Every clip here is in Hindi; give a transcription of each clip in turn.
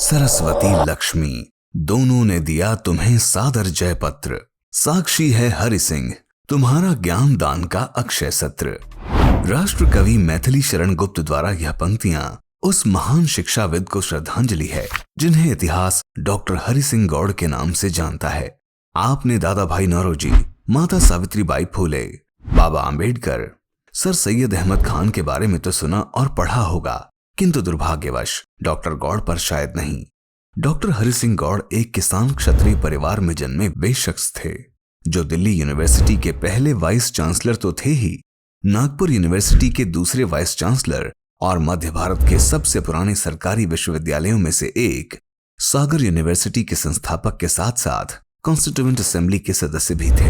सरस्वती लक्ष्मी दोनों ने दिया तुम्हें सादर जय पत्र। साक्षी है हरि सिंह तुम्हारा ज्ञान दान का अक्षय सत्र। राष्ट्र कवि मैथिली शरण गुप्त द्वारा यह पंक्तियां उस महान शिक्षाविद को श्रद्धांजलि है जिन्हें इतिहास डॉक्टर हरि सिंह गौड़ के नाम से जानता है। आपने दादा भाई नौरोजी, माता सावित्रीबाई फूले, बाबा आंबेडकर, सर सैयद अहमद खान के बारे में तो सुना और पढ़ा होगा, किंतु दुर्भाग्यवश डॉक्टर गौड़ पर शायद नहीं। डॉक्टर हरि सिंह गौड़ एक किसान क्षत्रिय परिवार में जन्मे वे शख्स थे जो दिल्ली यूनिवर्सिटी के पहले वाइस चांसलर तो थे ही, नागपुर यूनिवर्सिटी के दूसरे वाइस चांसलर और मध्य भारत के सबसे पुराने सरकारी विश्वविद्यालयों में से एक सागर यूनिवर्सिटी के संस्थापक के साथ साथ कॉन्स्टिट्यूएंट असेंबली के सदस्य भी थे।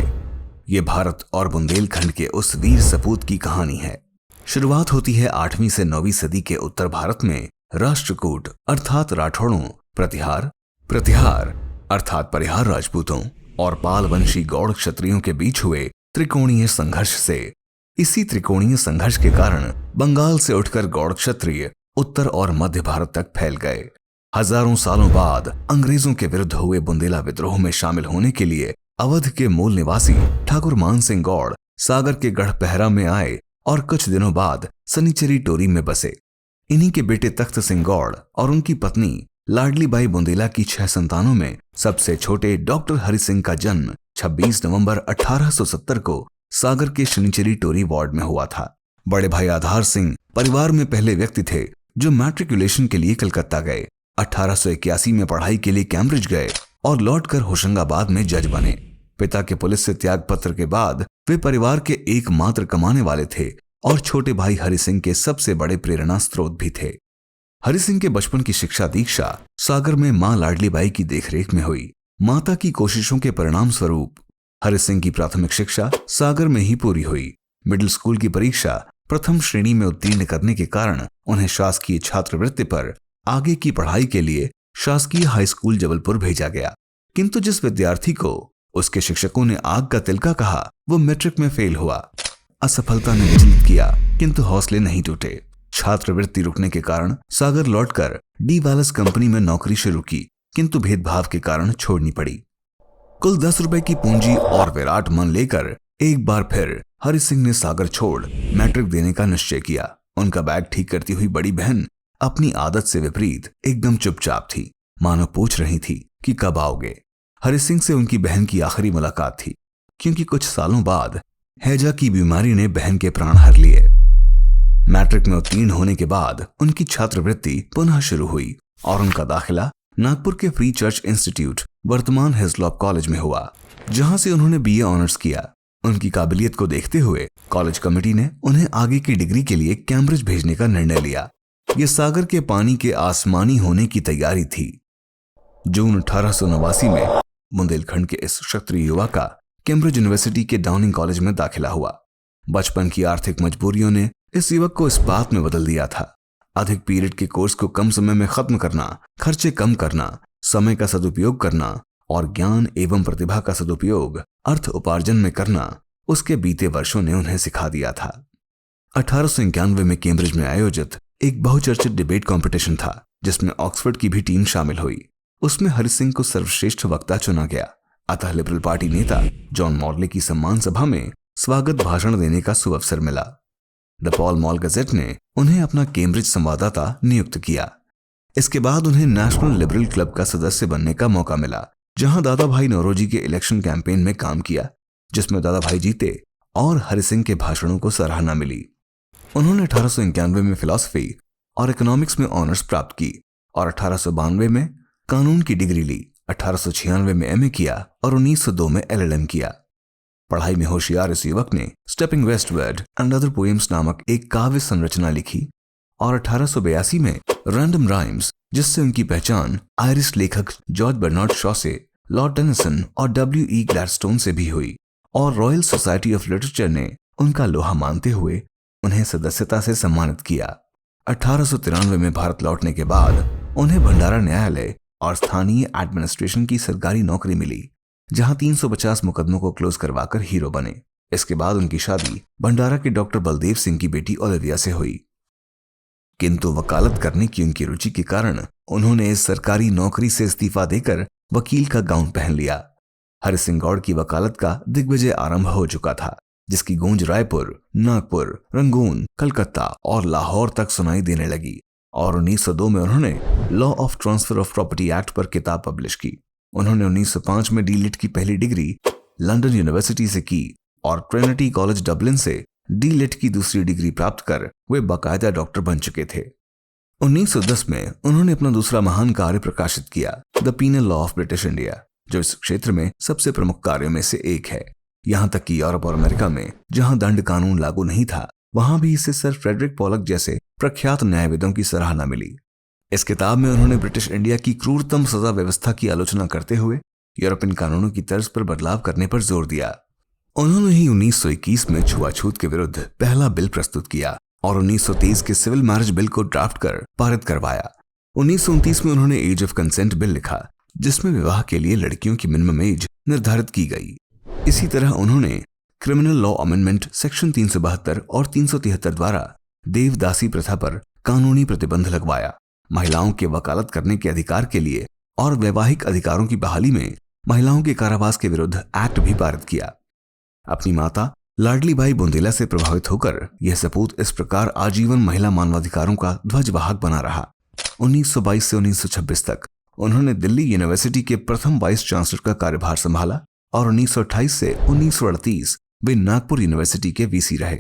ये भारत और बुंदेलखंड के उस वीर सपूत की कहानी है। शुरुआत होती है 8वीं से 9वीं सदी के उत्तर भारत में राष्ट्रकूट अर्थात राठौड़ों, प्रतिहार अर्थात परिहार राजपूतों और पालवंशी गौड़ क्षत्रियों के बीच हुए त्रिकोणीय संघर्ष से। इसी त्रिकोणीय संघर्ष के कारण बंगाल से उठकर गौड़ क्षत्रिय उत्तर और मध्य भारत तक फैल गए। हजारों सालों बाद अंग्रेजों के विरुद्ध हुए बुंदेला विद्रोह में शामिल होने के लिए अवध के मूल निवासी ठाकुर मान सिंह गौड़ सागर के गढ़ पहरा में आए और कुछ दिनों बाद सनीचरी टोरी में बसे। इन्हीं के बेटे तख्त सिंह गौड़ और उनकी पत्नी लाडली बाई बुंदेला की 6 संतानों में सबसे छोटे डॉक्टर हरि सिंह का जन्म 26 नवंबर 1870 को सागर के शनिचरी टोरी वार्ड में हुआ था। बड़े भाई आधार सिंह परिवार में पहले व्यक्ति थे जो मैट्रिकुलेशन के लिए कलकत्ता गए। 1881 में पढ़ाई के लिए कैम्ब्रिज गए और लौटकर होशंगाबाद में जज बने। पिता के पुलिस से त्याग पत्र के बाद वे परिवार के एकमात्र कमाने वाले थे और छोटे भाई हरि सिंह के सबसे बड़े प्रेरणा स्रोत भी थे। हरि सिंह के बचपन की शिक्षा दीक्षा सागर में मां लाडली बाई की देखरेख में हुई। माता की कोशिशों के परिणाम स्वरूप हरि सिंह की प्राथमिक शिक्षा सागर में ही पूरी हुई। मिडिल स्कूल की परीक्षा प्रथम श्रेणी में उत्तीर्ण करने के कारण उन्हें शासकीय छात्रवृत्ति पर आगे की पढ़ाई के लिए शासकीय हाई स्कूल जबलपुर भेजा गया। किंतु जिस विद्यार्थी को उसके शिक्षकों ने आग का तिलका कहा वो मैट्रिक में फेल हुआ। असफलता ने विचलित किया किंतु हौसले नहीं टूटे। छात्रवृत्ति रुकने के कारण सागर लौटकर डी वालस कंपनी में नौकरी शुरू की, किंतु भेदभाव के कारण छोड़नी पड़ी। कुल 10 रुपए की पूंजी और विराट मन लेकर एक बार फिर हरि सिंह ने सागर छोड़ मैट्रिक देने का निश्चय किया। उनका बैग ठीक करती हुई बड़ी बहन अपनी आदत से विपरीत एकदम चुपचाप थी, मानो पूछ रही थी कि कब आओगे। हरि सिंह से उनकी बहन की आखिरी मुलाकात थी, क्योंकि कुछ सालों बाद हैजा की बीमारी ने बहन के प्राण हर लिए। मैट्रिक में उत्तीर्ण होने के बाद उनकी छात्रवृत्ति पुनः शुरू हुई और उनका दाखिला नागपुर के फ्री चर्च इंस्टीट्यूट वर्तमान हिस्लॉप कॉलेज में हुआ, जहां से उन्होंने बीए ऑनर्स किया। उनकी काबिलियत को देखते हुए कॉलेज कमेटी ने उन्हें आगे की डिग्री के लिए कैम्ब्रिज भेजने का निर्णय लिया। ये सागर के पानी के आसमानी होने की तैयारी थी। जून 1889 में बुंदेलखंड के इस क्षत्रिय युवा का कैम्ब्रिज यूनिवर्सिटी के डाउनिंग कॉलेज में दाखिला हुआ। बचपन की आर्थिक मजबूरियों ने इस युवक को इस बात में बदल दिया था। अधिक पीरियड के कोर्स को कम समय में खत्म करना, खर्चे कम करना, समय का सदुपयोग करना और ज्ञान एवं प्रतिभा का सदुपयोग अर्थ उपार्जन में करना उसके बीते वर्षों ने उन्हें सिखा दिया था। 1891 में कैम्ब्रिज में आयोजित एक बहुचर्चित डिबेट कंपटीशन था जिसमें ऑक्सफोर्ड की भी टीम शामिल हुई। उसमें हरि सिंह को सर्वश्रेष्ठ वक्ता चुना गया। अतः लिबरल पार्टी नेता जॉन मॉर्ले की सम्मान सभा में स्वागत भाषण देने का सुअवसर मिला। द पॉल मॉल गजेट ने उन्हें अपना कैम्ब्रिज संवाददाता नियुक्त किया। इसके बाद उन्हें नेशनल लिबरल क्लब का सदस्य बनने का मौका मिला, जहां दादा भाई नौरोजी के इलेक्शन कैंपेन में काम किया, जिसमें दादा भाई जीते और हरि सिंह के भाषणों को सराहना मिली। उन्होंने 1891 में फिलॉसफी और इकोनॉमिक्स में ऑनर्स प्राप्त की और 1892 में कानून की डिग्री ली। 1896 में एमए किया और 1902 में एलएलएम किया। पढ़ाई में होशियार इस युवक ने stepping westward and other poems नामक एक काव्य संरचना लिखी और 1882 में रैंडम राइम्स, जिससे उनकी पहचान आयरिश लेखक जॉर्ज बर्नार्ड शॉ से, लॉर्ड टेनिसन और डब्ल्यू.ई. ग्लैडस्टोन से भी हुई और रॉयल सोसाइटी ऑफ लिटरेचर ने उनका लोहा मानते हुए उन्हें सदस्यता से सम्मानित किया। 1893 में भारत लौटने के बाद उन्हें भंडारा न्यायालय और स्थानीय एडमिनिस्ट्रेशन की सरकारी नौकरी मिली, जहां 350 मुकदमों को क्लोज करवाकर हीरो बने। इसके बाद उनकी शादी भंडारा के डॉक्टर बलदेव सिंह की बेटी ओलिविया से हुई। किंतु वकालत करने की उनकी रुचि के कारण उन्होंने इस सरकारी नौकरी से इस्तीफा देकर वकील का गाउन पहन लिया। हरि सिंह गौड़ की वकालत का दिग्विजय आरंभ हो चुका था, जिसकी गूंज रायपुर, नागपुर, रंगून, कलकत्ता और लाहौर तक सुनाई देने लगी और 1902 में उन्होंने law of transfer of property act पर किताब पब्लिश की। उन्होंने 1905 में डीलिट की पहली डिग्री लंदन यूनिवर्सिटी से की और ट्रिनिटी कॉलेज डबलिन से डीलिट की दूसरी डिग्री प्राप्त कर वे बाकायदा डॉक्टर बन चुके थे। 1910 में उन्होंने अपना दूसरा महान कार्य प्रकाशित किया, the penal law of British India, जो इस क्षेत्र में सबसे प्रमुख कार्यों में से एक है। यहाँ तक कि यूरोप और अमेरिका में जहाँ दंड कानून लागू नहीं था, वहां भी इसे सर फ्रेडरिक पॉलक जैसे प्रख्यात न्यायविदों की सराहना मिली। इस किताब में उन्होंने ब्रिटिश इंडिया की क्रूरतम सजा व्यवस्था की आलोचना करते हुए यूरोपियन कानूनों की तर्ज पर बदलाव करने पर जोर दिया। उन्होंने ही 1921 में छुआछूत के विरुद्ध पहला बिल प्रस्तुत किया और 1923 के सिविल मैरिज बिल को ड्राफ्ट कर पारित करवाया। 1929 में उन्होंने एज ऑफ कंसेंट बिल लिखा, जिसमें विवाह के लिए लड़कियों की मिनिमम एज निर्धारित की गई। इसी तरह उन्होंने क्रिमिनल लॉ अमेंडमेंट सेक्शन 372 और 373 द्वारा देवदासी प्रथा पर कानूनी प्रतिबंध लगवाया। महिलाओं के वकालत करने के अधिकार के लिए और वैवाहिक अधिकारों की बहाली में महिलाओं के कारावास के विरुद्ध एक्ट भी पारित किया। अपनी माता लाडली बाई बुंदेला से प्रभावित होकर यह सपूत इस प्रकार आजीवन महिला मानवाधिकारों का ध्वजवाहक बना रहा। 1922 से 1926 तक उन्होंने दिल्ली यूनिवर्सिटी के प्रथम वाइस चांसलर का कार्यभार संभाला और 1928 से 1938 वे नागपुर यूनिवर्सिटी के वीसी रहे।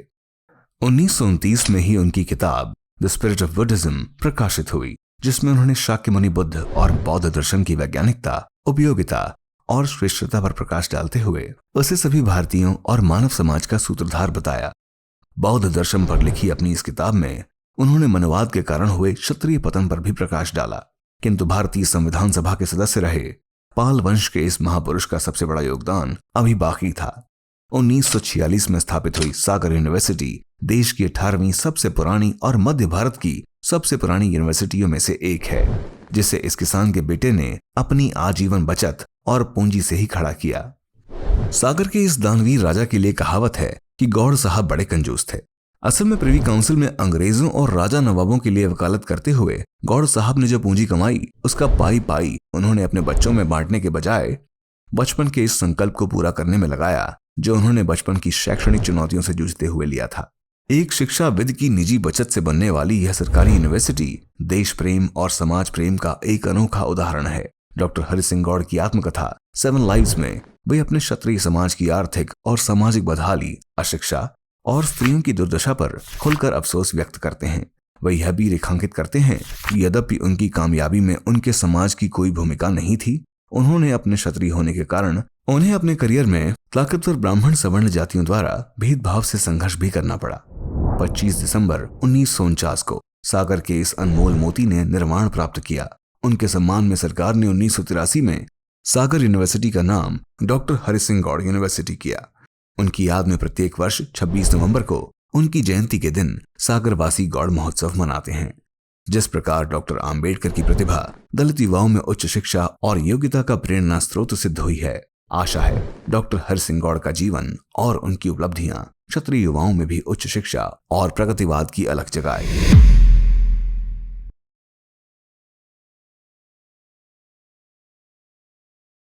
1929 में ही उनकी किताब द स्पिरिट ऑफ बुद्धिज्म प्रकाशित हुई, जिसमें उन्होंने शाक्यमुनि बुद्ध और बौद्ध दर्शन की वैज्ञानिकता, उपयोगिता और श्रेष्ठता पर प्रकाश डालते हुए उसे सभी भारतीयों और मानव समाज का सूत्रधार बताया। बौद्ध दर्शन पर लिखी अपनी इस किताब में उन्होंने मनवाद के कारण हुए क्षत्रिय पतन पर भी प्रकाश डाला, किंतु भारतीय संविधान सभा के सदस्य रहे पाल वंश के इस महापुरुष का सबसे बड़ा योगदान अभी बाकी था। 1946 में स्थापित हुई सागर यूनिवर्सिटी देश की 18वीं सबसे पुरानी और मध्य भारत की सबसे पुरानी यूनिवर्सिटियों में से एक है, जिसे इस किसान के बेटे ने अपनी आजीवन बचत और पूंजी से ही खड़ा किया। सागर के इस दानवीर राजा के लिए कहावत है कि गौड़ साहब बड़े कंजूस थे। असल में प्रिवी काउंसिल में अंग्रेजों और राजा नवाबों के लिए वकालत करते हुए गौड़ साहब ने जो पूंजी कमाई, उसका पाई पाई उन्होंने अपने बच्चों में बांटने के बजाय बचपन के इस संकल्प को पूरा करने में लगाया, जो उन्होंने बचपन की शैक्षणिक चुनौतियों से जूझते हुए लिया था। एक शिक्षाविद की निजी बचत से बनने वाली यह सरकारी यूनिवर्सिटी देश प्रेम और समाज प्रेम का एक अनोखा उदाहरण है। डॉक्टर हरि सिंह गौड़ की आत्मकथा 7 लाइव्स में वे अपने क्षत्रिय समाज की आर्थिक और सामाजिक बदहाली, अशिक्षा और स्त्रियों की दुर्दशा पर खुलकर अफसोस व्यक्त करते हैं। वे यह भी रेखांकित करते हैं कि यद्यपि उनकी कामयाबी में उनके समाज की कोई भूमिका नहीं थी, उन्होंने अपने क्षत्रिय होने के कारण उन्हें अपने करियर में ताकतवर ब्राह्मण सवर्ण जातियों द्वारा भेदभाव से संघर्ष भी करना पड़ा। 25 दिसंबर 1949 को सागर के इस अनमोल मोती ने निर्वाण प्राप्त किया। उनके सम्मान में सरकार ने 1983 में सागर यूनिवर्सिटी का नाम डॉक्टर हरि सिंह गौड़ यूनिवर्सिटी किया। उनकी याद में प्रत्येक वर्ष 26 नवंबर को उनकी जयंती के दिन सागरवासी गौड़ महोत्सव मनाते हैं। जिस प्रकार डॉक्टर आम्बेडकर की प्रतिभा दलित युवाओं में उच्च शिक्षा और योग्यता का प्रेरणा स्रोत सिद्ध हुई है, आशा है डॉक्टर हरि सिंह गौड़ का जीवन और उनकी उपलब्धियां क्षत्रिय युवाओं में भी उच्च शिक्षा और प्रगतिवाद की अलख जगाए।